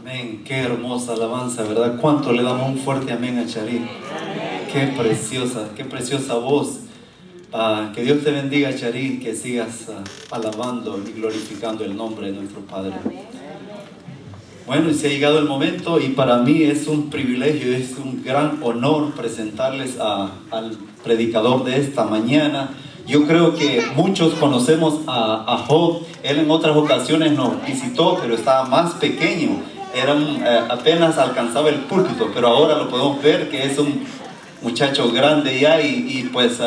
Amén. Qué hermosa alabanza, ¿verdad? ¿Cuánto le damos un fuerte amén a Charín? Qué preciosa voz. Que Dios te bendiga, Charín, que sigas alabando y glorificando el nombre de nuestro Padre. Bueno, y se ha llegado el momento y para mí es un privilegio, es un gran honor presentarles al predicador de esta mañana. Yo creo que muchos conocemos a Job. Él en otras ocasiones nos visitó, pero estaba más pequeño. Apenas alcanzaba el púlpito, pero ahora lo podemos ver que es un muchacho grande ya y pues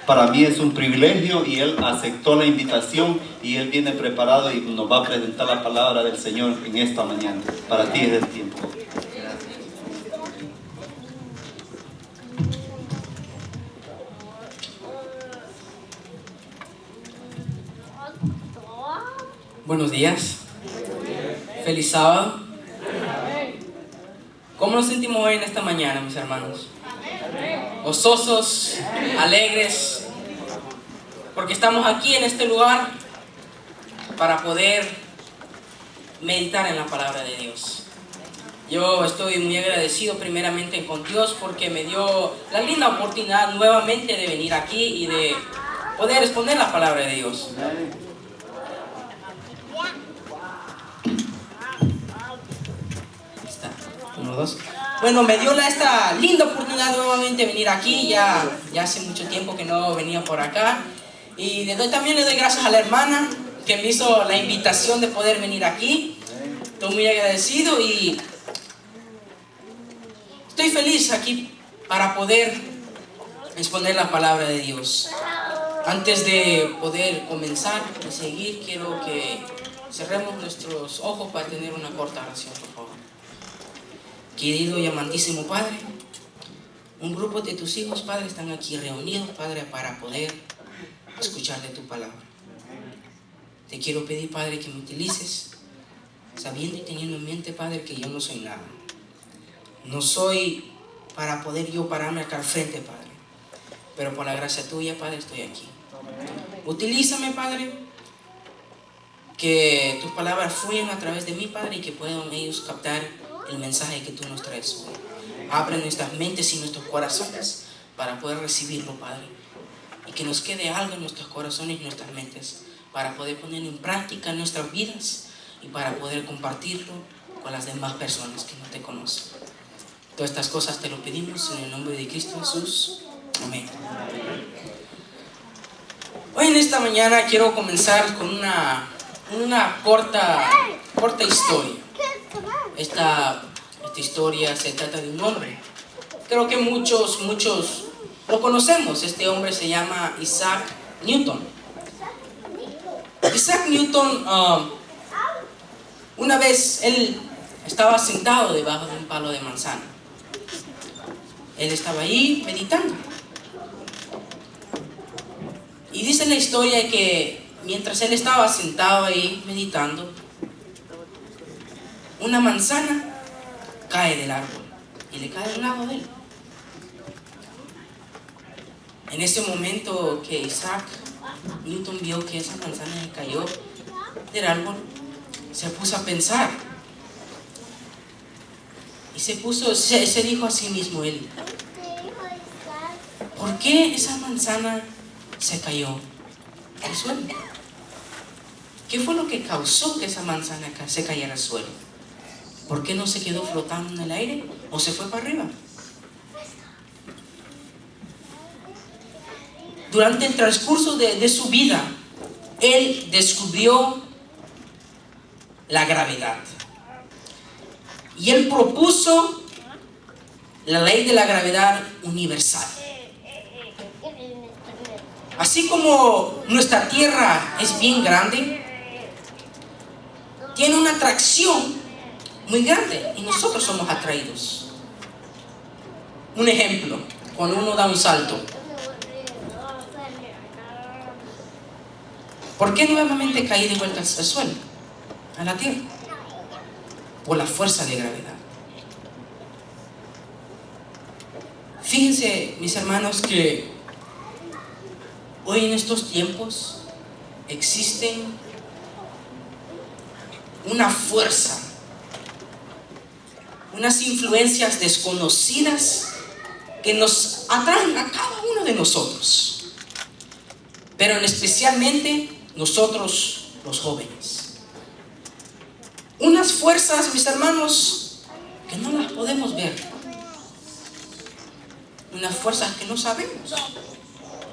para mí es un privilegio y él aceptó la invitación y él viene preparado y nos va a presentar la palabra del Señor en esta mañana. Para ti es el tiempo. Buenos días. Feliz sábado. ¿Cómo nos sentimos hoy en esta mañana, mis hermanos? Gozosos, alegres, porque estamos aquí en este lugar para poder meditar en la palabra de Dios. Yo estoy muy agradecido primeramente con Dios porque me dio la linda oportunidad nuevamente de venir aquí y de poder exponer la palabra de Dios. Está, 1, 2. Bueno, me dio esta linda oportunidad nuevamente de venir aquí. Ya hace mucho tiempo que no venía por acá. Y también le doy gracias a la hermana que me hizo la invitación de poder venir aquí. Estoy muy agradecido y estoy feliz aquí para poder exponer la palabra de Dios. Antes de poder comenzar y seguir, quiero que cerremos nuestros ojos para tener una corta oración, por favor. Querido y amantísimo Padre, un grupo de tus hijos, Padre, están aquí reunidos, Padre, para poder escuchar de tu palabra. Te quiero pedir, Padre, que me utilices, sabiendo y teniendo en mente, Padre, que yo no soy nada. No soy para poder yo pararme acá al frente, Padre, pero por la gracia tuya, Padre, estoy aquí. Utilízame, Padre, que tus palabras fluyan a través de mí, Padre, y que puedan ellos captar el mensaje que tú nos traes hoy. Abre nuestras mentes y nuestros corazones para poder recibirlo, Padre, y que nos quede algo en nuestros corazones y nuestras mentes para poder ponerlo en práctica en nuestras vidas y para poder compartirlo con las demás personas que no te conocen. Todas estas cosas te lo pedimos en el nombre de Cristo Jesús. Amén. Hoy en esta mañana quiero comenzar con una corta historia. Esta historia se trata de un hombre. Creo que muchos lo conocemos. Este hombre se llama Isaac Newton. Isaac Newton, una vez él estaba sentado debajo de un palo de manzana. Él estaba ahí meditando. Y dice la historia que mientras él estaba sentado ahí meditando, una manzana cae del árbol y le cae al lado de él. En ese momento que Isaac Newton vio que esa manzana le cayó del árbol, se puso a pensar y se dijo a sí mismo él: ¿por qué esa manzana se cayó al suelo? ¿Qué fue lo que causó que esa manzana se cayera al suelo? ¿Por qué no se quedó flotando en el aire o se fue para arriba? Durante el transcurso de su vida, él descubrió la gravedad. Y él propuso la ley de la gravedad universal. Así como nuestra Tierra es bien grande, tiene una atracción muy grande y nosotros somos atraídos. Un ejemplo, cuando uno da un salto, ¿por qué nuevamente caí de vuelta al suelo, a la tierra? Por la fuerza de gravedad. Fíjense, mis hermanos, que hoy en estos tiempos existen una fuerza unas influencias desconocidas que nos atraen a cada uno de nosotros, pero especialmente nosotros los jóvenes. Unas fuerzas, mis hermanos, que no las podemos ver, unas fuerzas que no sabemos,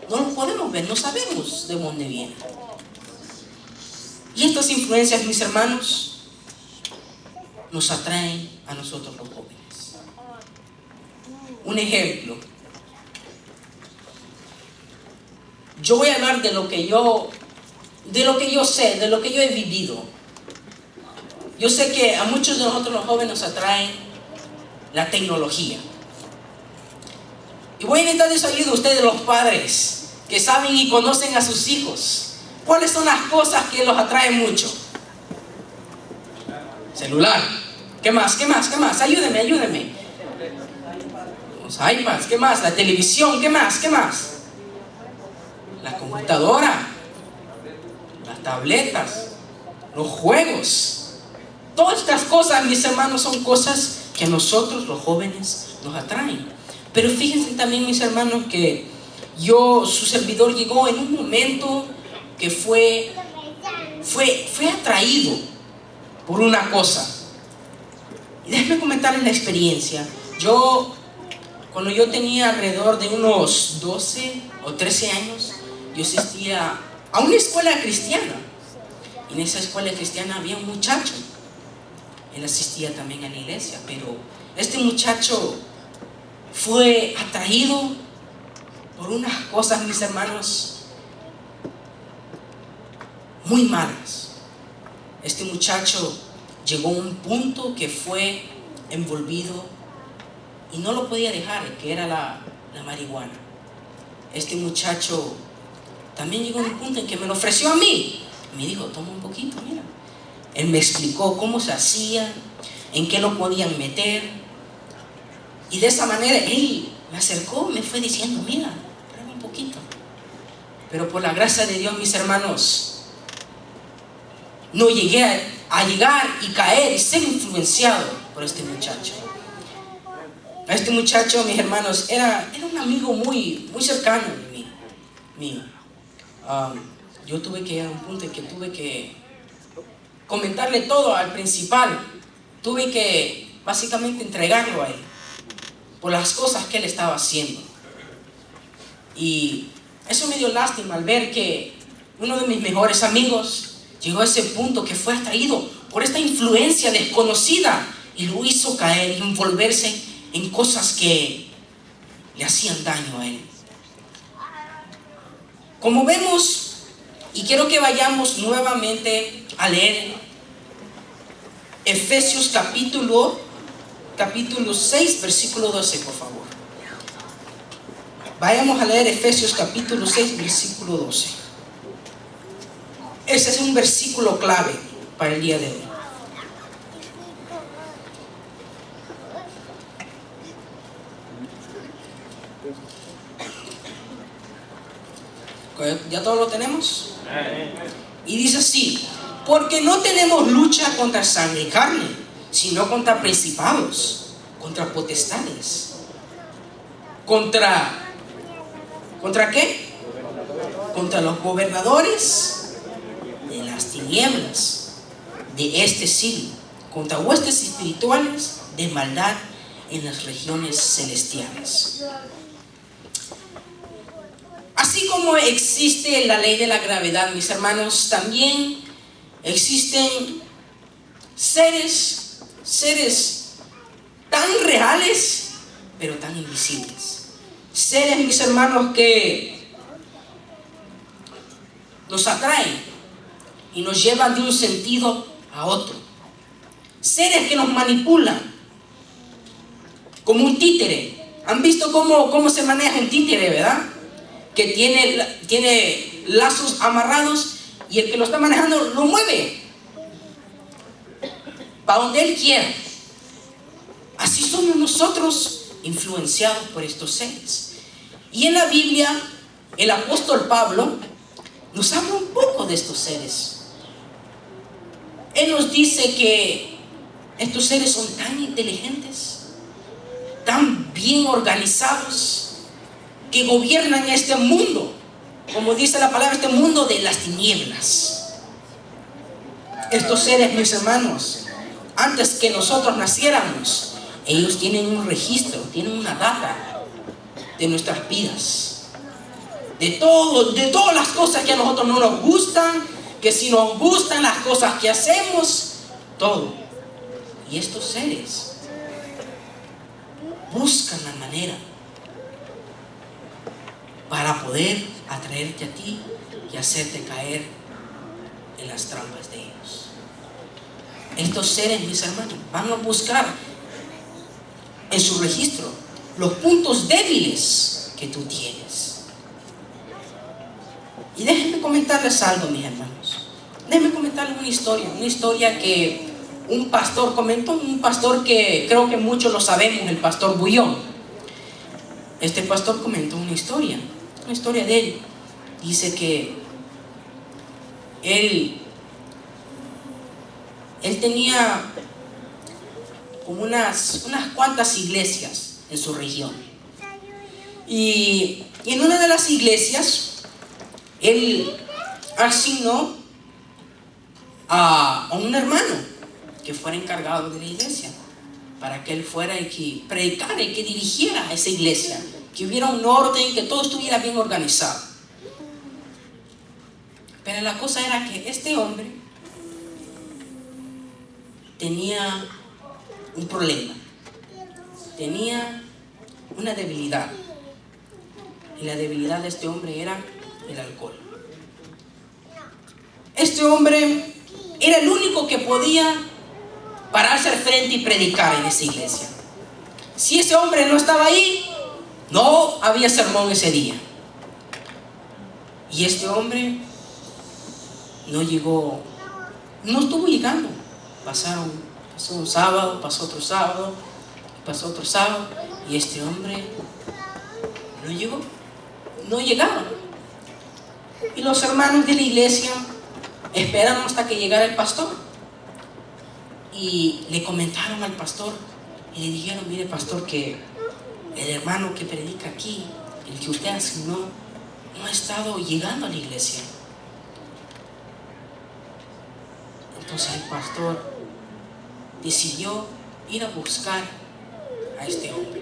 no las podemos ver, no sabemos de dónde vienen. Y estas influencias, mis hermanos, nos atraen a nosotros los jóvenes. Un ejemplo. Yo voy a hablar de lo que yo sé, de lo que yo he vivido. Yo sé que a muchos de nosotros los jóvenes nos atraen la tecnología. Y voy a necesitar de ayuda a ustedes, los padres, que saben y conocen a sus hijos. ¿Cuáles son las cosas que los atraen mucho? Celular. ¿Qué más? ¿Qué más? ¿Qué más? Ayúdeme. Los iPads. ¿Qué más? La televisión. ¿Qué más? ¿Qué más? La computadora. Las tabletas. Los juegos. Todas estas cosas, mis hermanos, son cosas que a nosotros los jóvenes nos atraen. Pero fíjense también, mis hermanos, que su servidor llegó en un momento que fue atraído por una cosa. Y déjenme comentarles la experiencia. Cuando yo tenía alrededor de unos 12 o 13 años, yo asistía a una escuela cristiana. Y en esa escuela cristiana había un muchacho. Él asistía también a la iglesia, pero este muchacho fue atraído por unas cosas, mis hermanos, muy malas. Este muchacho llegó a un punto que fue envolvido y no lo podía dejar, que era la marihuana. Este muchacho también llegó a un punto en que me lo ofreció a mí. Me dijo, toma un poquito, mira. Él me explicó cómo se hacía, en qué lo podían meter. Y de esa manera él me acercó, me fue diciendo, mira, prueba un poquito. Pero por la gracia de Dios, mis hermanos, no llegué a llegar y caer y ser influenciado por este muchacho. Este muchacho, mis hermanos, era un amigo muy, muy cercano mío. Yo tuve que llegar a un punto en que tuve que comentarle todo al principal. Tuve que básicamente entregarlo a él por las cosas que él estaba haciendo. Y eso me dio lástima al ver que uno de mis mejores amigos llegó a ese punto que fue atraído por esta influencia desconocida y lo hizo caer y envolverse en cosas que le hacían daño a él. Como vemos, y quiero que vayamos nuevamente a leer Efesios capítulo 6, versículo 12, por favor. Vayamos a leer Efesios capítulo 6, versículo 12. Ese es un versículo clave para el día de hoy. ¿Ya todos lo tenemos? Y dice así: porque no tenemos lucha contra sangre y carne, sino contra principados, contra potestades, ¿contra qué? Contra los gobernadores de las tinieblas de este siglo, contra huestes espirituales de maldad en las regiones celestiales. Así como existe la ley de la gravedad, mis hermanos, también existen seres tan reales, pero tan invisibles. Seres, mis hermanos, que nos atraen y nos llevan de un sentido a otro. Seres que nos manipulan como un títere. ¿Han visto cómo se maneja un títere, verdad? Que tiene lazos amarrados y el que lo está manejando lo mueve para donde él quiera. Así somos nosotros, influenciados por estos seres. Y en la Biblia, el apóstol Pablo nos habla un poco de estos seres. Él nos dice que Estos seres son tan inteligentes, tan bien organizados, que gobiernan este mundo, como dice la palabra, este mundo de las tinieblas. Estos seres, mis hermanos, antes que nosotros naciéramos, ellos tienen un registro, tienen una data de nuestras vidas, de todas las cosas que a nosotros no nos gustan, que si nos gustan las cosas que hacemos, todo. Y estos seres buscan la manera para poder atraerte a ti y hacerte caer en las trampas de ellos. Estos seres, mis hermanos, van a buscar en su registro los puntos débiles que tú tienes. Y déjenme comentarles algo, mis hermanos. Déjenme comentarles una historia que un pastor comentó, un pastor que creo que muchos lo sabemos, el pastor Bullón. Este pastor comentó una historia de él. Dice que él tenía como unas cuantas iglesias en su región. Y en una de las iglesias, él asignó a un hermano que fuera encargado de la iglesia, para que él fuera y que predicara y que dirigiera esa iglesia, que hubiera un orden, que todo estuviera bien organizado. Pero la cosa era que este hombre tenía un problema, tenía una debilidad, y la debilidad de este hombre era el alcohol. Este hombre era el único que podía pararse al frente y predicar en esa iglesia. Si ese hombre no estaba ahí, no había sermón ese día. Y este hombre no estuvo llegando. Pasó un sábado, pasó otro sábado, y este hombre no llegaba. Y los hermanos de la iglesia esperaron hasta que llegara el pastor. Y le comentaron al pastor y le dijeron: mire, pastor, que el hermano que predica aquí, el que usted asignó, no ha estado llegando a la iglesia. Entonces el pastor decidió ir a buscar a este hombre.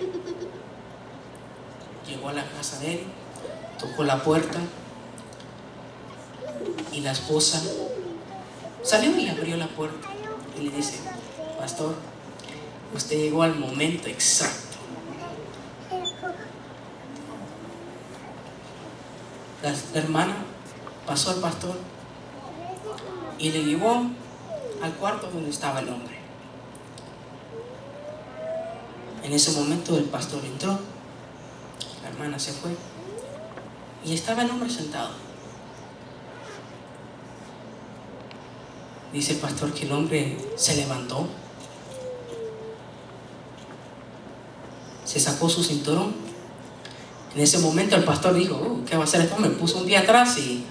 Llegó a la casa de él, tocó la puerta, y la esposa salió y abrió la puerta y le dice: pastor, usted llegó al momento exacto. La hermana pasó al pastor y le llevó al cuarto donde estaba el hombre. En ese momento el pastor entró, la hermana se fue y estaba el hombre sentado. Dice el pastor que el hombre se levantó, se sacó su cinturón. En ese momento el pastor dijo: ¿qué va a hacer este hombre? Puso un pie atrás y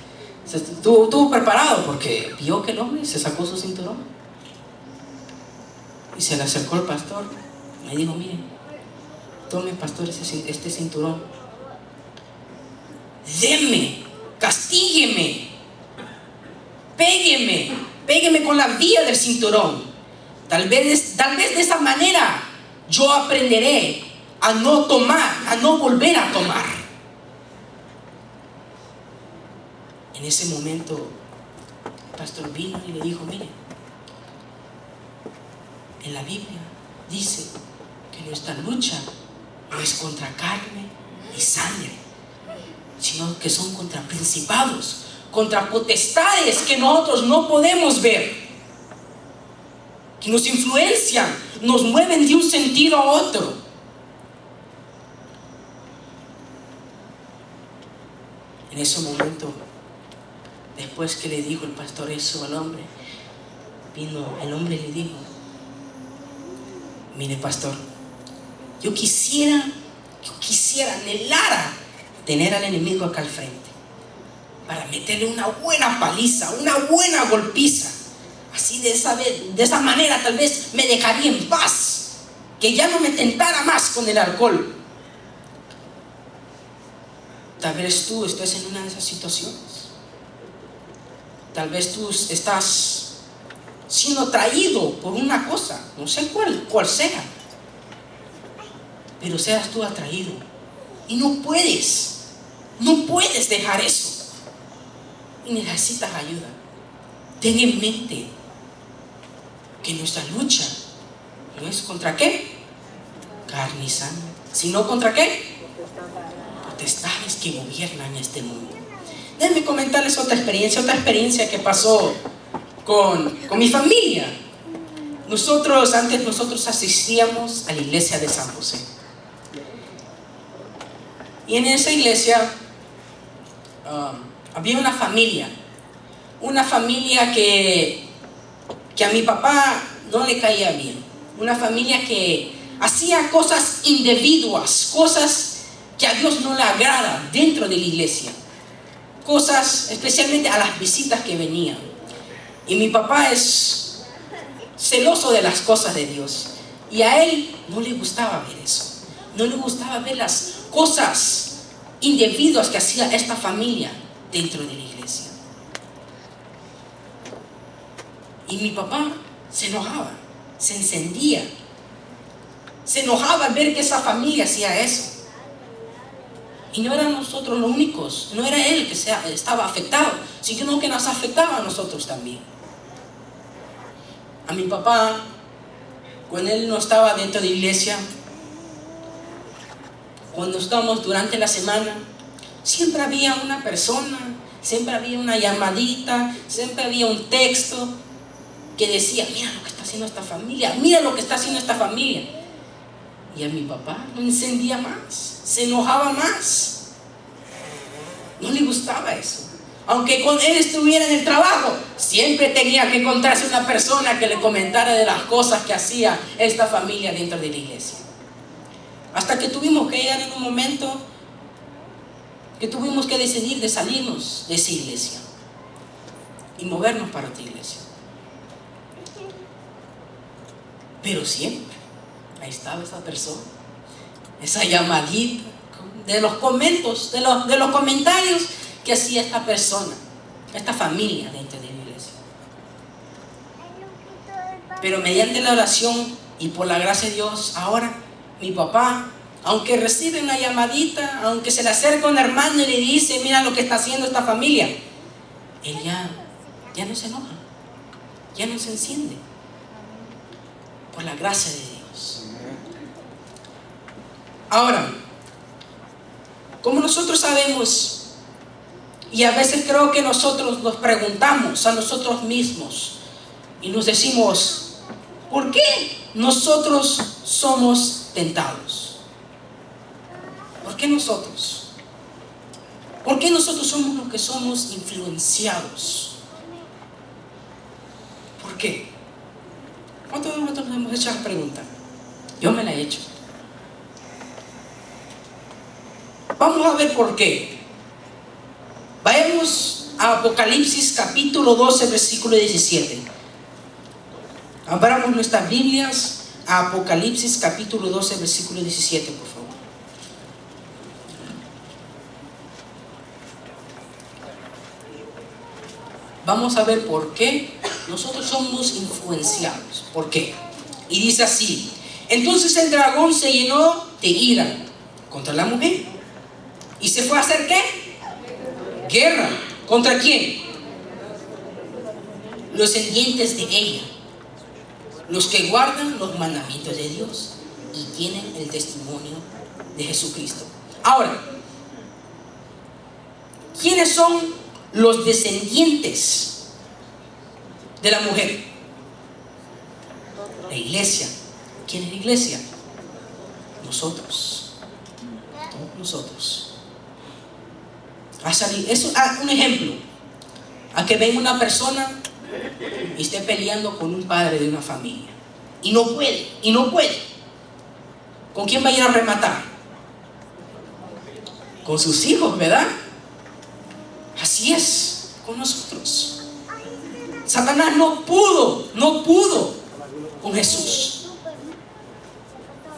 estuvo preparado, porque vio que el hombre se sacó su cinturón. Y se le acercó al pastor y le dijo: mire, tome, pastor, este cinturón, deme, castígueme, pégueme con la vía del cinturón. Tal vez de esa manera yo aprenderé a no tomar, a no volver a tomar. En ese momento el pastor vino y le dijo: mire, en la Biblia dice que nuestra lucha no es contra carne y sangre, sino que son contra principados, contra potestades que nosotros no podemos ver, que nos influencian, nos mueven de un sentido a otro. En ese momento, después que le dijo el pastor eso al hombre, vino el hombre y le dijo: mire, pastor, yo quisiera, anhelara tener al enemigo acá al frente, para meterle una buena paliza, una buena golpiza, así si de esa manera tal vez me dejaría en paz, que ya no me tentara más con el alcohol. Tal vez tú estés en una de esas situaciones. Tal vez tú estás siendo atraído por una cosa, no sé cuál sea, pero seas tú atraído y no puedes dejar eso y necesitas ayuda. Ten en mente que nuestra lucha no es contra qué, carne y sangre, sino contra qué, potestades que gobiernan este mundo. Déjenme comentarles otra experiencia que pasó con mi familia. Antes nosotros asistíamos a la iglesia de San José. Y en esa iglesia había una familia que a mi papá no le caía bien. Una familia que hacía cosas indebidas, cosas que a Dios no le agradan dentro de la iglesia. Cosas, especialmente a las visitas que venían. Y mi papá es celoso de las cosas de Dios. Y a él no le gustaba ver eso. No le gustaba ver las cosas indebidas que hacía esta familia dentro de la iglesia. Y mi papá se enojaba, se encendía. Se enojaba al ver que esa familia hacía eso. Y no eran nosotros los únicos, no era él que estaba afectado, sino que nos afectaba a nosotros también. A mi papá, cuando él no estaba dentro de la iglesia, cuando estábamos durante la semana, siempre había una persona, siempre había una llamadita, siempre había un texto que decía, mira lo que está haciendo esta familia, mira lo que está haciendo esta familia. Y a mi papá no encendía más, se enojaba más. No le gustaba eso. Aunque con él estuviera en el trabajo, siempre tenía que encontrarse una persona que le comentara de las cosas que hacía esta familia dentro de la iglesia. Hasta que tuvimos que llegar en un momento que tuvimos que decidir de salirnos de esa iglesia y movernos para otra iglesia. Pero siempre ahí estaba esa persona, esa llamadita de los comentarios que hacía esta persona, esta familia dentro de la iglesia. Pero mediante la oración y por la gracia de Dios, ahora mi papá, aunque recibe una llamadita, aunque se le acerca un hermano y le dice, mira lo que está haciendo esta familia, él ya no se enoja, ya no se enciende, por la gracia de Dios. Ahora, como nosotros sabemos, y a veces creo que nosotros nos preguntamos a nosotros mismos y nos decimos, ¿por qué nosotros somos tentados? ¿Por qué nosotros? ¿Por qué nosotros somos los que somos influenciados? ¿Por qué? ¿Cuántos de nosotros hemos hecho esa pregunta? Yo me la he hecho. Vamos a ver por qué. Vayamos a Apocalipsis capítulo 12, versículo 17. Abramos nuestras Biblias a Apocalipsis capítulo 12, versículo 17, por favor. Vamos a ver por qué nosotros somos influenciados. ¿Por qué? Y dice así: entonces el dragón se llenó de ira contra la mujer y se fue a hacer ¿qué? Guerra. ¿Contra quién? Los descendientes de ella, los que guardan los mandamientos de Dios y tienen el testimonio de Jesucristo. Ahora, ¿quiénes son los descendientes de la mujer? La iglesia. ¿Quién es la iglesia? Nosotros. Todos nosotros. Eso, un ejemplo. A que venga una persona y esté peleando con un padre de una familia y no puede. ¿Con quién va a ir a rematar? Con sus hijos, ¿verdad? Así es con nosotros. Satanás no pudo con Jesús.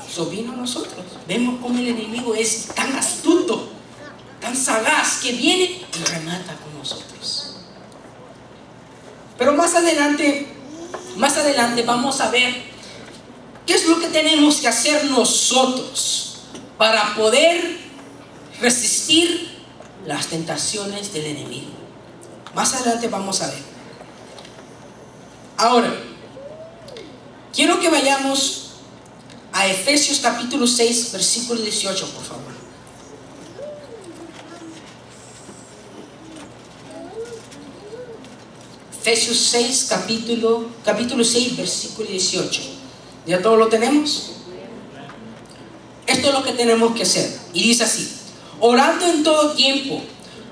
Eso vino a nosotros. Vemos cómo el enemigo es tan astuto, tan sagaz, que viene y remata con nosotros. Pero más adelante vamos a ver qué es lo que tenemos que hacer nosotros para poder resistir las tentaciones del enemigo. Más adelante vamos a ver. Ahora, quiero que vayamos a Efesios capítulo 6, versículo 18, por favor. Efesios 6, capítulo 6, versículo 18. ¿Ya todo lo tenemos? Esto es lo que tenemos que hacer. Y dice así: orando en todo tiempo,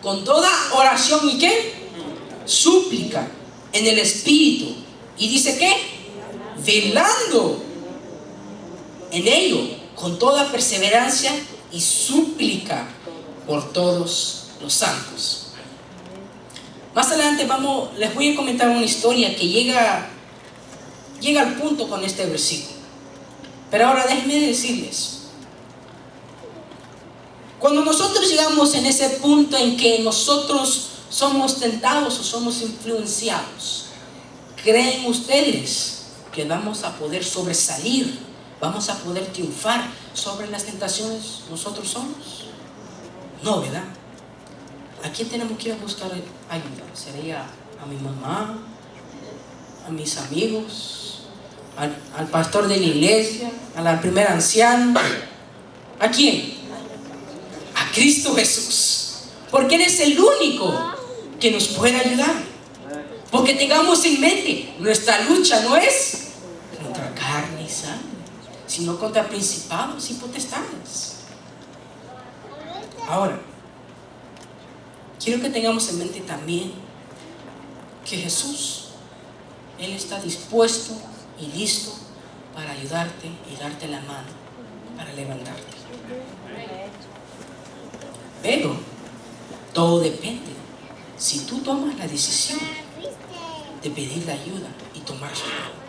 con toda oración y ¿qué? Súplica en el Espíritu. Y dice ¿qué? Velando en ello, con toda perseverancia y súplica por todos los santos. Más adelante les voy a comentar una historia que llega al punto con este versículo. Pero ahora déjenme decirles, cuando nosotros llegamos en ese punto en que nosotros somos tentados o somos influenciados, ¿creen ustedes que vamos a poder sobresalir, vamos a poder triunfar sobre las tentaciones nosotros somos? No, ¿verdad? ¿A quién tenemos que ir a buscar ayuda? ¿Sería a mi mamá? ¿A mis amigos? ¿Al pastor de la iglesia? ¿A la primera anciana? ¿A quién? A Cristo Jesús. Porque Él es el único que nos puede ayudar. Porque tengamos en mente, nuestra lucha no es contra carne y sangre, sino contra principados y potestades. Ahora, quiero que tengamos en mente también que Jesús, Él está dispuesto y listo para ayudarte y darte la mano para levantarte. Pero todo depende si tú tomas la decisión de pedirle ayuda y tomar su mano.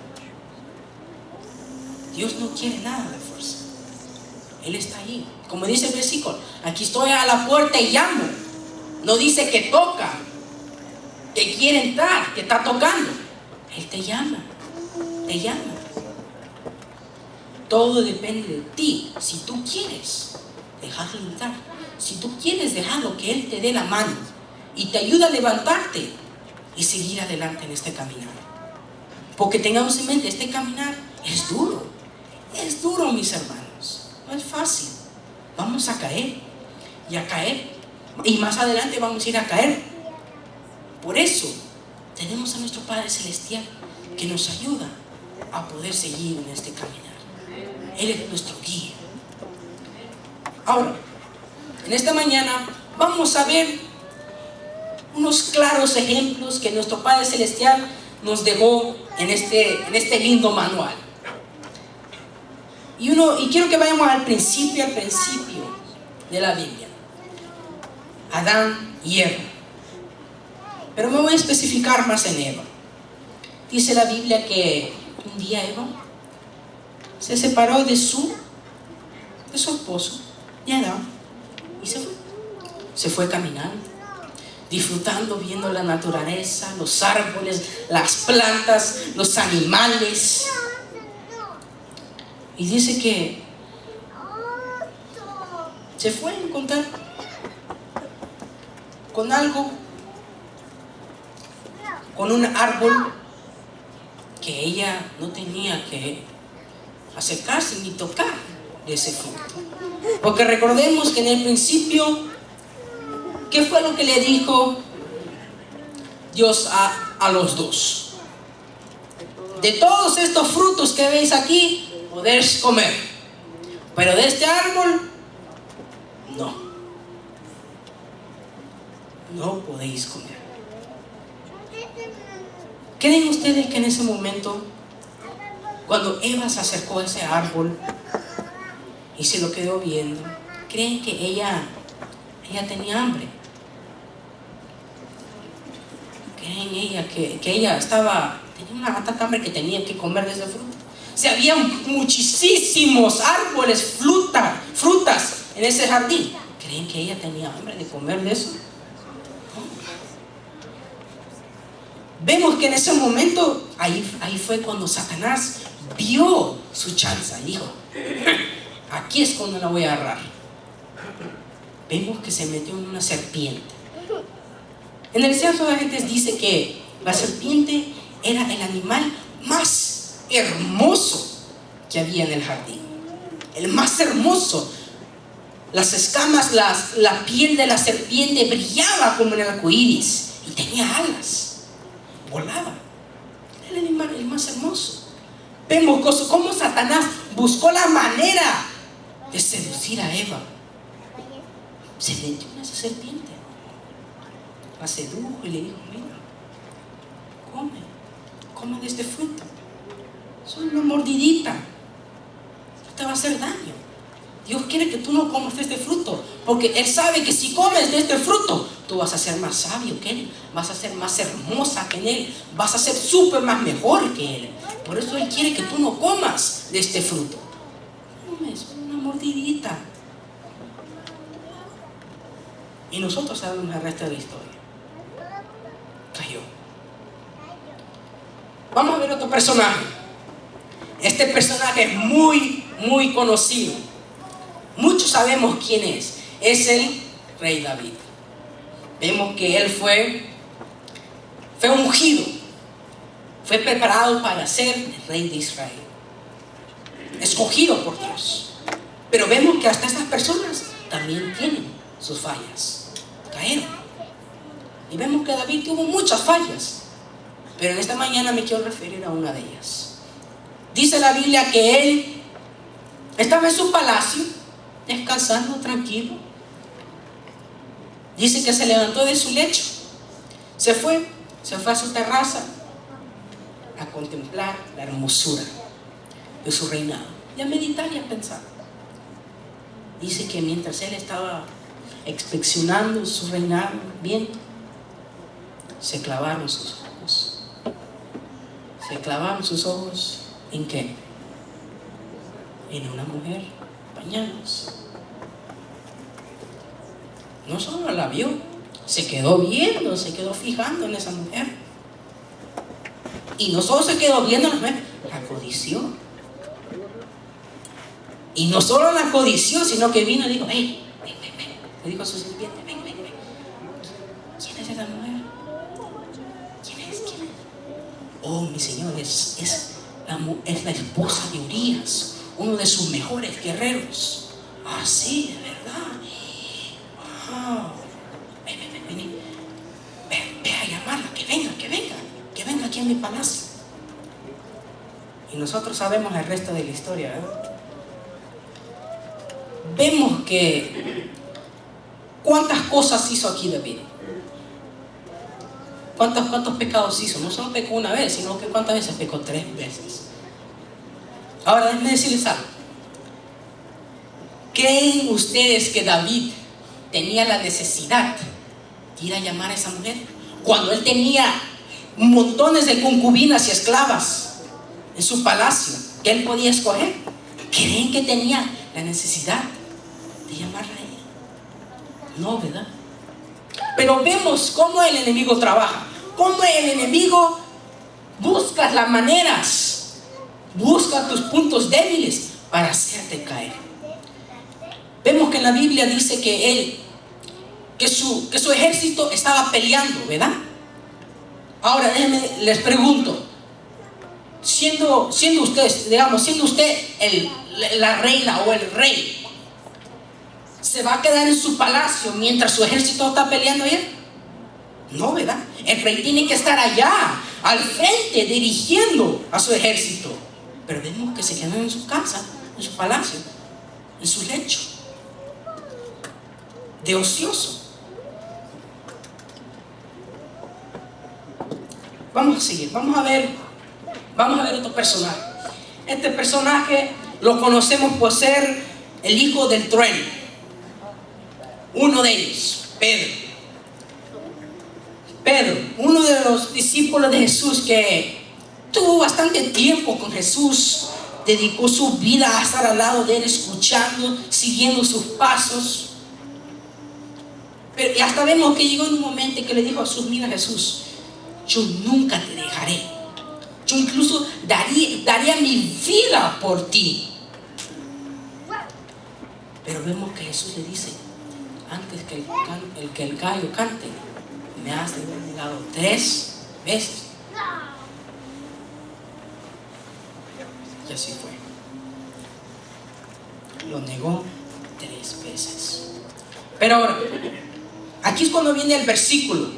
Dios no quiere nada de fuerza. Él está ahí. Como dice el versículo, aquí estoy a la puerta y llamo. No dice que toca, que quiere entrar, que está tocando. Él te llama, te llama. Todo depende de ti. Si tú quieres dejarlo entrar, si tú quieres dejarlo que Él te dé la mano y te ayuda a levantarte y seguir adelante en este caminar. Porque tengamos en mente, este caminar es duro. Es duro, mis hermanos. No es fácil. Vamos a caer y a caer. Y más adelante vamos a ir a caer. Por eso tenemos a nuestro Padre Celestial que nos ayuda a poder seguir en este caminar. Él es nuestro guía. Ahora, en esta mañana vamos a ver unos claros ejemplos que nuestro Padre Celestial nos dejó en este lindo manual. Y quiero que vayamos al principio de la Biblia. Adán y Eva. Pero me voy a especificar más en Eva. Dice la Biblia que un día Eva se separó de su esposo, de Adán, y se fue caminando, disfrutando, viendo la naturaleza, los árboles, las plantas, los animales. Y dice que se fue a encontrar con algo, con un árbol que ella no tenía que acercarse ni tocar de ese fruto. Porque recordemos que en el principio, ¿qué fue lo que le dijo Dios a los dos? De todos estos frutos que veis aquí, podéis comer, pero de este árbol, no podéis comer. ¿Creen ustedes que en ese momento, cuando Eva se acercó a ese árbol y se lo quedó viendo, creen que ella tenía hambre? creen ella que ella tenía una tanta hambre que tenía que comer de ese fruto. O sea, había muchísimos árboles, frutas en ese jardín. ¿Creen que ella tenía hambre de comer de eso? Vemos que en ese momento, ahí fue cuando Satanás vio su chance y dijo: aquí es cuando la voy a agarrar. Vemos que se metió en una serpiente. En el Censo de Gentes dice que la serpiente era el animal más hermoso que había en el jardín. El más hermoso. Las escamas, la piel de la serpiente brillaba como en el arco iris y tenía alas. Volaba. Era el animal el más hermoso. Vemos cómo Satanás buscó la manera de seducir a Eva. Se metió en esa serpiente, la sedujo y le dijo: mira, come de este fruto, solo una mordidita, no te va a hacer daño. Dios quiere que tú no comas de este fruto, porque Él sabe que si comes de este fruto, tú vas a ser más sabio que Él, vas a ser más hermosa que Él, vas a ser súper más mejor que Él. Por eso Él quiere que tú no comas de este fruto. Comes una mordidita. Y nosotros sabemos el resto de la historia. Cayó. Vamos a ver otro personaje. Este personaje es muy, muy conocido. Muchos sabemos quién es. Es el rey David. Vemos que él fue ungido. Fue preparado para ser el rey de Israel. Escogido por Dios. Pero vemos que hasta estas personas también tienen sus fallas. Cayeron. Y vemos que David tuvo muchas fallas. Pero en esta mañana me quiero referir a una de ellas. Dice la Biblia que él estaba en su palacio, descansando tranquilo. Dice que se levantó de su lecho, se fue a su terraza a contemplar la hermosura de su reinado y a meditar y a pensar. Dice que mientras él estaba inspeccionando su reinado bien, se clavaron sus ojos. Se clavaron sus ojos ¿en qué? En una mujer bañándose. No solo la vio, se quedó viendo, se quedó fijando en esa mujer. Y no solo se quedó viendo a la mujer, la codició. Y no solo la codició, sino que vino y dijo: hey, ven. Le dijo a su sirviente: ven. ¿Quién es esa mujer? ¿Quién es? Oh, mi señor, es la esposa de Urías, uno de sus mejores guerreros. Ah, sí, de verdad. Wow. Ve a llamarla, que venga aquí a mi palacio. Y nosotros sabemos el resto de la historia, ¿verdad? Vemos que cuántas cosas hizo aquí David. ¿Cuántos pecados hizo? No solo pecó una vez, sino que cuántas veces pecó 3 veces. Ahora déjenme decirles algo. ¿Creen ustedes que David tenía la necesidad de ir a llamar a esa mujer cuando él tenía montones de concubinas y esclavas en su palacio que él podía escoger? ¿Creen que tenía la necesidad de llamarla a ella? No, ¿verdad? Pero vemos cómo el enemigo trabaja, cómo el enemigo busca las maneras, busca tus puntos débiles para hacerte caer. Vemos que en la Biblia dice que su ejército estaba peleando, ¿verdad? Ahora déjenme, les pregunto, siendo usted la reina o el rey, ¿se va a quedar en su palacio mientras su ejército está peleando allá? No, ¿verdad? El rey tiene que estar allá, al frente, dirigiendo a su ejército. Pero vemos que se quedó en su casa, en su palacio, en su lecho, de ocioso. Vamos a seguir, vamos a ver otro personaje. Este personaje lo conocemos por ser el hijo del trueno. Uno de ellos, Pedro. Pedro, uno de los discípulos de Jesús que tuvo bastante tiempo con Jesús, dedicó su vida a estar al lado de él, escuchando, siguiendo sus pasos. Pero y hasta vemos que llegó en un momento que le dijo a Jesús: mira Jesús, yo nunca te dejaré, yo incluso daría mi vida por ti. Pero vemos que Jesús le dice: antes que el gallo cante, me has negado 3 veces. Y así fue. Lo negó 3 veces. Pero ahora, aquí es cuando viene el versículo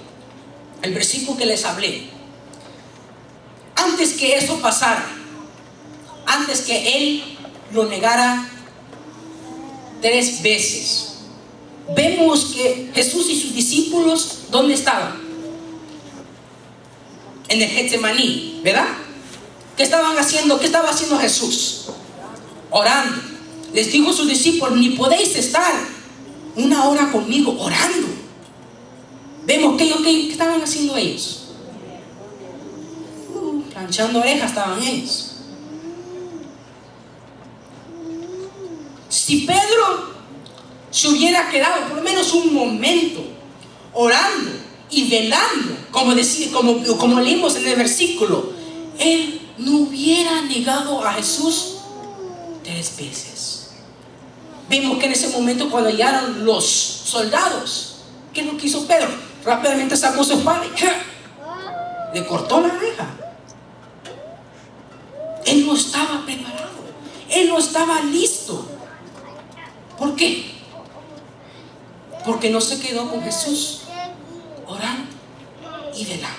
que les hablé. Antes que eso pasara, antes que él lo negara 3 veces, vemos que Jesús y sus discípulos, ¿dónde estaban? En el Getsemaní, ¿verdad? ¿Qué estaban haciendo? ¿Qué estaba haciendo Jesús? Orando. Les dijo a sus discípulos: ni podéis estar 1 hora conmigo orando. Vemos que estaban haciendo ellos. Planchando orejas estaban ellos. Si Pedro se hubiera quedado por lo menos un momento orando y velando, como leímos en el versículo, él no hubiera negado a Jesús 3 veces. Vimos que en ese momento, cuando llegaron los soldados, ¿qué es lo que hizo Pedro? Rápidamente sacó su espada y le cortó la oreja. Él no estaba preparado, él no estaba listo. ¿Por qué? Porque no se quedó con Jesús orando y velando.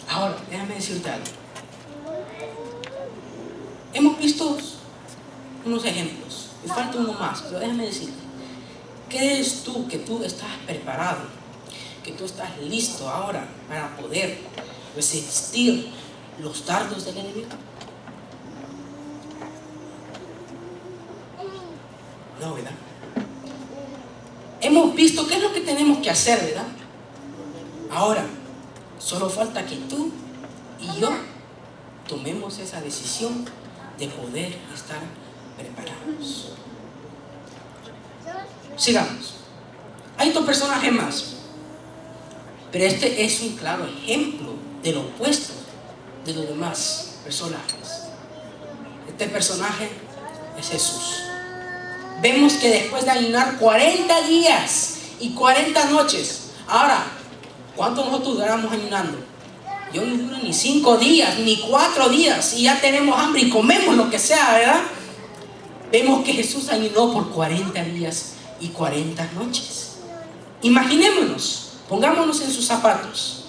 Ahora, déjame decirte algo. Hemos visto unos ejemplos, me falta uno más, pero déjame decirte: ¿crees tú que tú estás preparado, que tú estás listo ahora para poder resistir los dardos del enemigo? No, ¿verdad? Hemos visto qué es lo que tenemos que hacer, ¿verdad? Ahora, solo falta que tú y yo tomemos esa decisión de poder estar preparados. Sigamos. Hay 2 personajes más, pero este es un claro ejemplo del opuesto de los demás personajes. Este personaje es Jesús. Vemos que después de ayunar 40 días y 40 noches, ahora, ¿cuánto nosotros duramos ayunando? Yo no duro ni 5 días, ni 4 días, y ya tenemos hambre y comemos lo que sea, ¿verdad? Vemos que Jesús ayunó por 40 días y 40 noches. Imaginémonos, pongámonos en sus zapatos.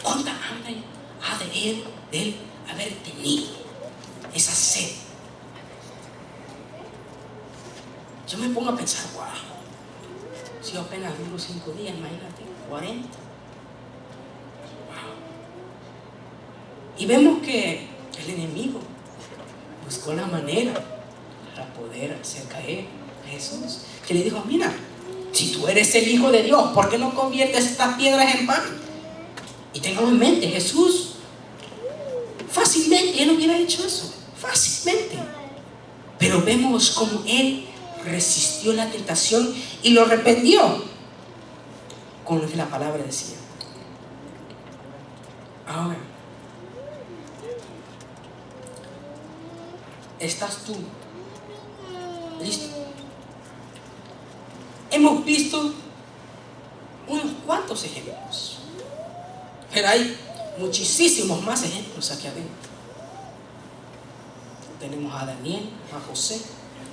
¿Cuánta hambre ha de él haber tenido? Esa sed. Yo me pongo a pensar: wow, si yo apenas duro 5 días, imagínate, 40. Wow. Y vemos que el enemigo buscó la manera para poder hacer caer a Jesús, que le dijo: mira, si tú eres el Hijo de Dios, ¿por qué no conviertes estas piedras en pan? Y tengamos en mente, Jesús fácilmente, él hubiera hecho eso, fácilmente. Pero vemos como él resistió la tentación y lo arrepintió con lo que la palabra decía. Ahora, ¿estás tú listo? Hemos visto unos cuantos ejemplos, pero hay muchísimos más ejemplos aquí adentro. Tenemos a Daniel, a José,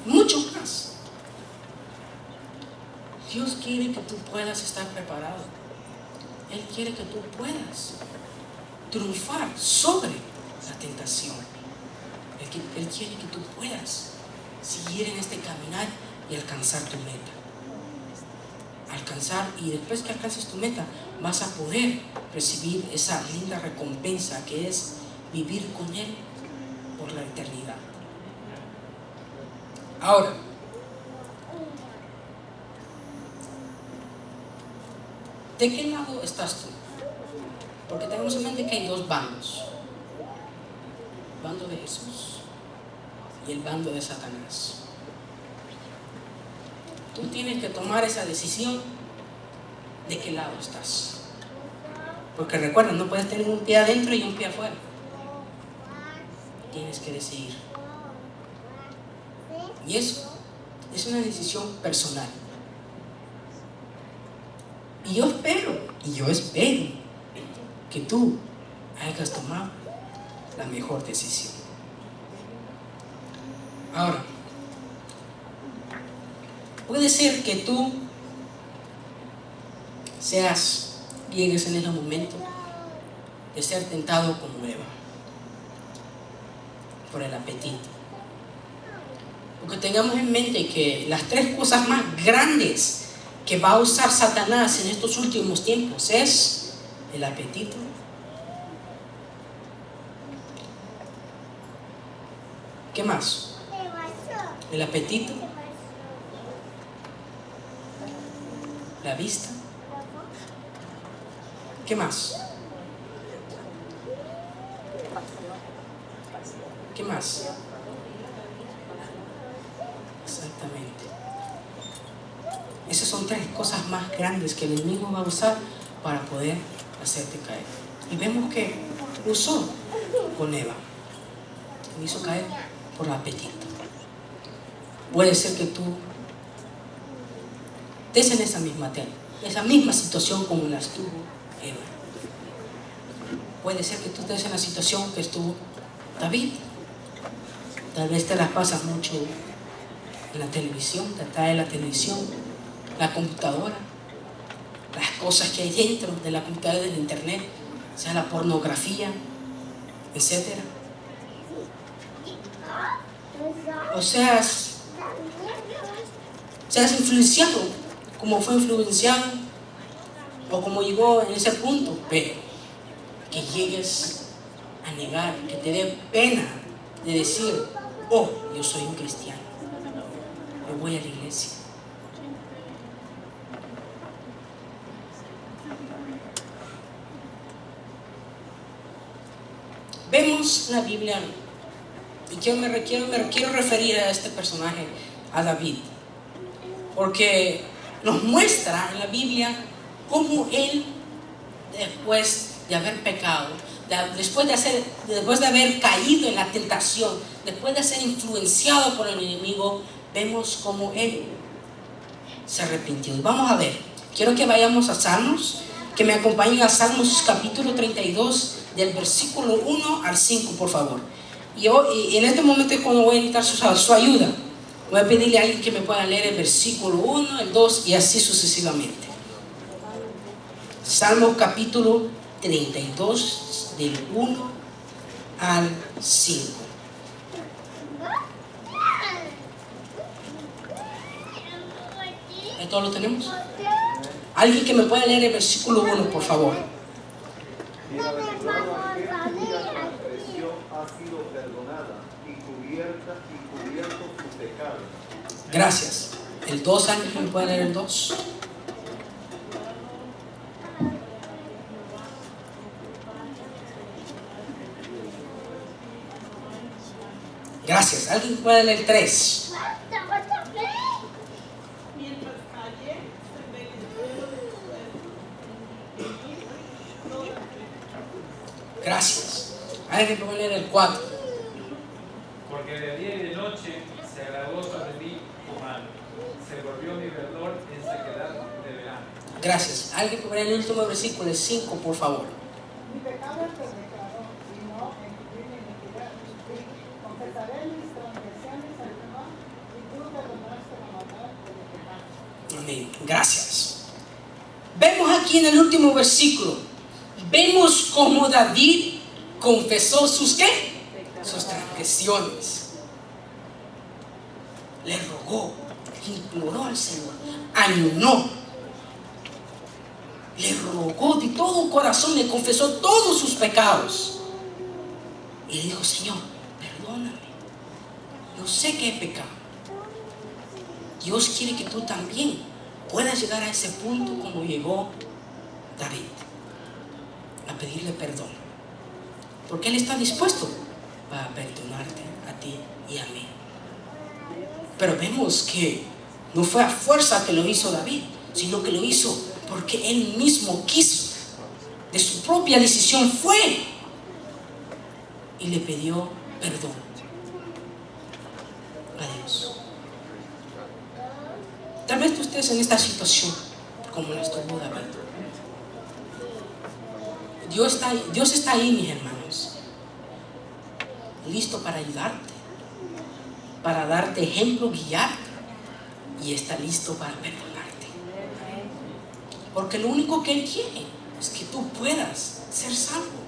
muchos más. Dios quiere que tú puedas estar preparado. Él quiere que tú puedas triunfar sobre la tentación. Él quiere que tú puedas seguir en este caminar y alcanzar tu meta. Y después que alcances tu meta, vas a poder recibir esa linda recompensa que es vivir con Él por la eternidad. Ahora, ¿De qué lado estás tú? Porque tenemos en mente que hay dos bandos. El bando de Jesús y el bando de Satanás. Tú tienes que tomar esa decisión de qué lado estás. Porque recuerda, no puedes tener un pie adentro y un pie afuera. Tienes que decidir. Y eso es una decisión personal. Y yo espero que tú hayas tomado la mejor decisión. Ahora, puede ser que tú llegues en ese momento de ser tentado como Eva por el apetito. Porque tengamos en mente que las tres cosas más grandes que va a usar Satanás en estos últimos tiempos es el apetito, ¿qué más? El apetito, la vista, ¿qué más? ¿Qué más? Exactamente. Esas son tres cosas más grandes que el enemigo va a usar para poder hacerte caer. Y vemos que usó con Eva. Me hizo caer por el apetito. Puede ser que tú estés en esa misma situación como la estuvo Eva. Puede ser que tú estés en la situación que estuvo David. Tal vez te las pasas mucho en la televisión, te trae la televisión, la computadora, las cosas que hay dentro de la computadora, del internet, sea la pornografía, etc. O seas influenciado como fue influenciado o como llegó en ese punto, pero que llegues a negar, que te dé pena de decir: oh, yo soy un cristiano, yo voy a la iglesia. Vemos la Biblia, y me quiero referir a este personaje, a David, porque nos muestra en la Biblia cómo él, después de haber pecado, después de haber caído en la tentación, después de ser influenciado por el enemigo, vemos cómo él se arrepintió. Y vamos a ver, quiero que vayamos a Salmos, que me acompañen a Salmos capítulo 32, del versículo 1 al 5, por favor. Y en este momento es cuando voy a necesitar su ayuda. Voy a pedirle a alguien que me pueda leer el versículo 1, el 2 y así sucesivamente. Salmos capítulo 32, del 1 al 5. ¿Todos lo tenemos? Alguien que me pueda leer el versículo 1, por favor. Gracias. El 2, ¿alguien que me pueda leer el 2? Gracias. ¿Alguien que pueda leer el 3? Gracias. ¿Alguien que pueda leer el 4? Porque de día y de noche se agravó sobre mí tu mano, se volvió mi verdor en sequedad de verano. Gracias. ¿Alguien que pueda leer el último versículo, el 5, por favor? Mi pecado es pecado, y no encubrir mi iniquidad. Confesaré mis transgresiones al Señor, y tú perdonaste la maldad de mi pecado. Amén. Gracias. Vemos aquí en el último versículo, vemos cómo David confesó sus ¿qué? Sus transgresiones. Le rogó, imploró al Señor, ayunó, le rogó de todo corazón, le confesó todos sus pecados y dijo: Señor, perdóname, yo sé que he pecado. Dios quiere que tú también puedas llegar a ese punto como llegó David a pedirle perdón, porque Él está dispuesto a perdonarte a ti y a mí. Pero vemos que no fue a fuerza que lo hizo David, sino que lo hizo porque Él mismo quiso. De su propia decisión fue y le pidió perdón a Dios. Tal vez tú estés en esta situación como la estuvo David. Dios está ahí, mis hermanos, listo para ayudarte, para darte ejemplo, guiarte, y está listo para perdonarte. Porque lo único que Él quiere es que tú puedas ser salvo,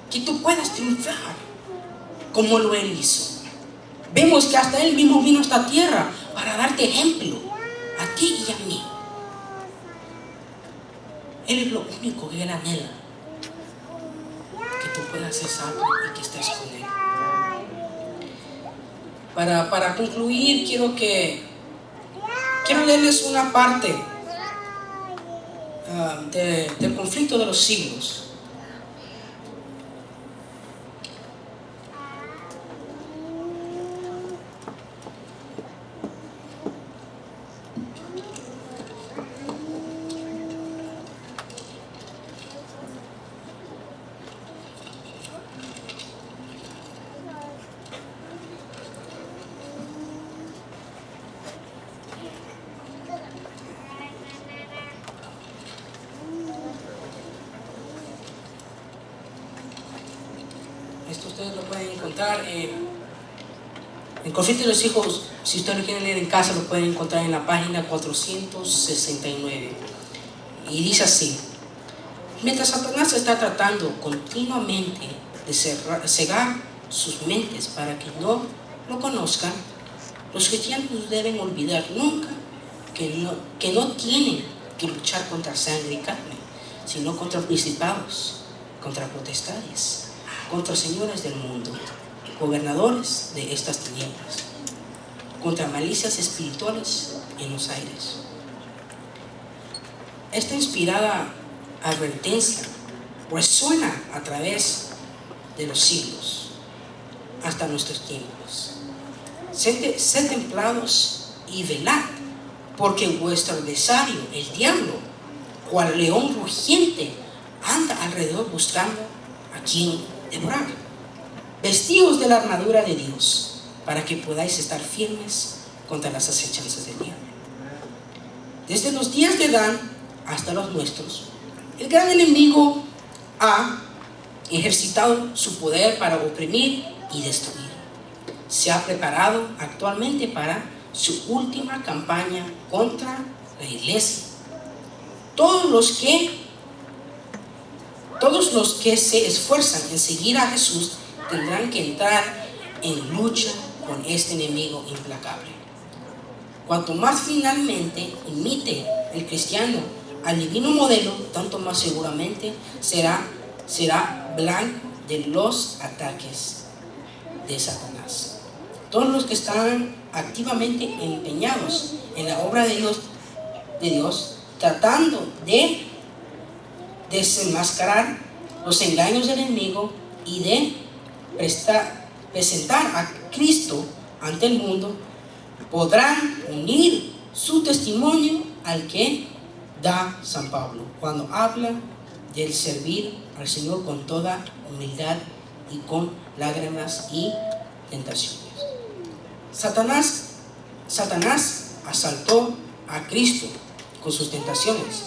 que tú puedas triunfar como lo Él hizo. Vemos que hasta Él mismo vino a esta tierra para darte ejemplo a ti y a mí. Él es lo único que Él anhela, que tú puedas ser salvo y que estés con Él. Para concluir, quiero leerles una parte del conflicto de los siglos. Esto ustedes lo pueden encontrar en Conflicto de los Hijos. Si ustedes lo quieren leer en casa, lo pueden encontrar en la página 469. Y dice así: mientras Satanás está tratando continuamente de cegar sus mentes para que no lo conozcan, los cristianos deben olvidar nunca que no tienen que luchar contra sangre y carne, sino contra principados, contra potestades, contra señores del mundo, gobernadores de estas tinieblas, contra malicias espirituales en los aires. Esta inspirada advertencia resuena a través de los siglos hasta nuestros tiempos. Sed templados y velad, porque vuestro adversario, el diablo, cual león rugiente, anda alrededor buscando a quien devorar. Vestíos de la armadura de Dios, para que podáis estar firmes contra las acechanzas del diablo. Desde los días de Adán hasta los nuestros, el gran enemigo ha ejercitado su poder para oprimir y destruir. Se ha preparado actualmente para su última campaña contra la iglesia. Todos los que se esfuerzan en seguir a Jesús tendrán que entrar en lucha con este enemigo implacable. Cuanto más finalmente imite el cristiano al divino modelo, tanto más seguramente será blanco de los ataques de Satanás. Todos los que están activamente empeñados en la obra de Dios, tratando de desenmascarar los engaños del enemigo y de presentar a Cristo ante el mundo, podrán unir su testimonio al que da San Pablo cuando habla del servir al Señor con toda humildad y con lágrimas y tentaciones. Satanás asaltó a Cristo con sus tentaciones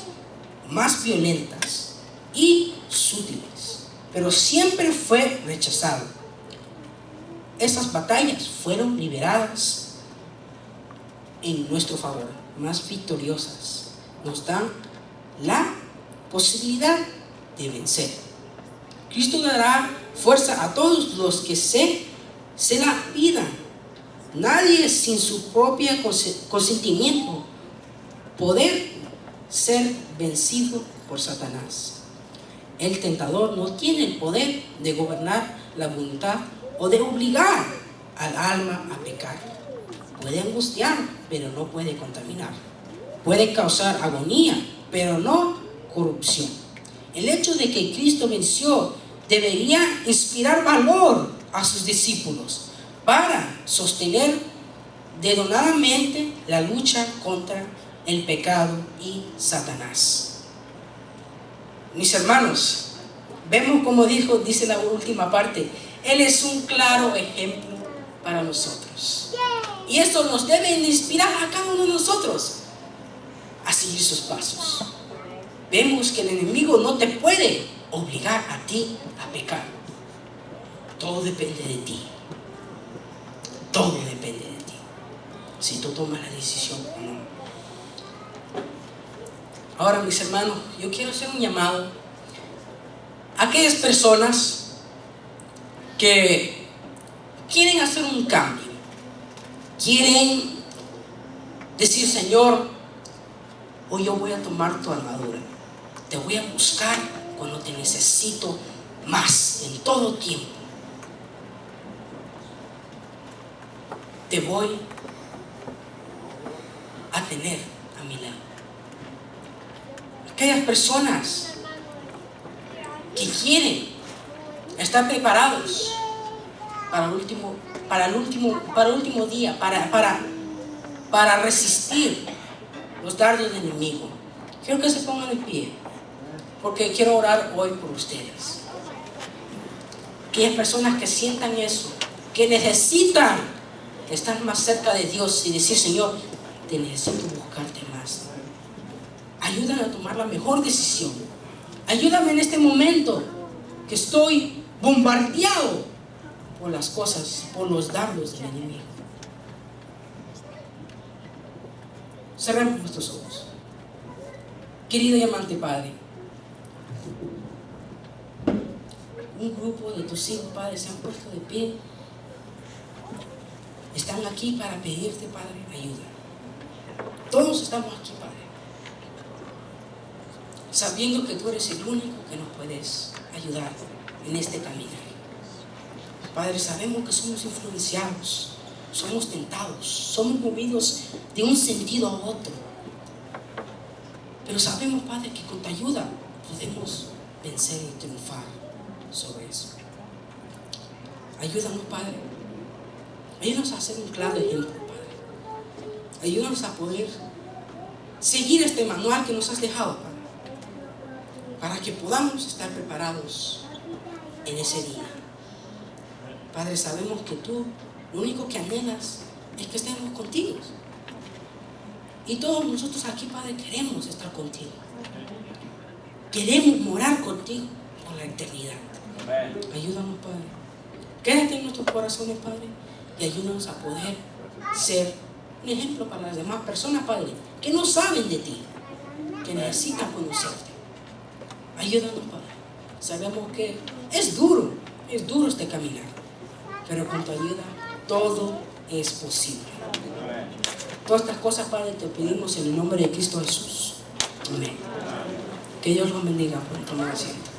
más violentas y sutiles, pero siempre fue rechazado. Estas batallas fueron liberadas en nuestro favor, más victoriosas. Nos dan la posibilidad de vencer. Cristo dará fuerza a todos los que se la pidan. Nadie sin su propio consentimiento poder ser vencido por Satanás. El tentador no tiene el poder de gobernar la voluntad o de obligar al alma a pecar. Puede angustiar, pero no puede contaminar. Puede causar agonía, pero no corrupción. El hecho de que Cristo venció debería inspirar valor a sus discípulos para sostener denodadamente la lucha contra el pecado y Satanás. Mis hermanos, vemos como dice la última parte, Él es un claro ejemplo para nosotros. Y esto nos debe inspirar a cada uno de nosotros a seguir sus pasos. Vemos que el enemigo no te puede obligar a ti a pecar. Todo depende de ti. Todo depende de ti. Si tú tomas la decisión o no. Ahora, mis hermanos, yo quiero hacer un llamado a aquellas personas que quieren hacer un cambio. Quieren decir, Señor, hoy yo voy a tomar tu armadura. Te voy a buscar cuando te necesito más, en todo tiempo. Te voy a tener a mi lado. Aquellas personas que quieren estar preparados para el último día, para resistir los dardos del enemigo. Quiero que se pongan de pie, porque quiero orar hoy por ustedes. Aquellas personas que sientan eso, que necesitan estar más cerca de Dios y decir, Señor, te necesito buscarte más. Ayúdame a tomar la mejor decisión. Ayúdame en este momento que estoy bombardeado por las cosas, por los dardos del enemigo. Cerremos nuestros ojos. Querido y amante Padre, un grupo de tus hijos, Padre, se han puesto de pie. Están aquí para pedirte, Padre, ayuda. Todos estamos aquí, Padre, sabiendo que tú eres el único que nos puedes ayudar en este camino. Padre, sabemos que somos influenciados, somos tentados, somos movidos de un sentido a otro. Pero sabemos, Padre, que con tu ayuda podemos vencer y triunfar sobre eso. Ayúdanos, Padre. Ayúdanos a hacer un claro ejemplo, Padre. Ayúdanos a poder seguir este manual que nos has dejado, Padre, para que podamos estar preparados en ese día. Padre, sabemos que tú lo único que anhelas es que estemos contigo. Y todos nosotros aquí, Padre, queremos estar contigo. Queremos morar contigo por la eternidad. Ayúdanos, Padre. Quédate en nuestros corazones, Padre, y ayúdanos a poder ser un ejemplo para las demás personas, Padre, que no saben de ti, que necesitan conocerte. Ayúdanos, Padre. Sabemos que es duro este caminar, pero con tu ayuda todo es posible. Todas estas cosas, Padre, te pedimos en el nombre de Cristo Jesús. Amén. Que Dios los bendiga por tomar asiento.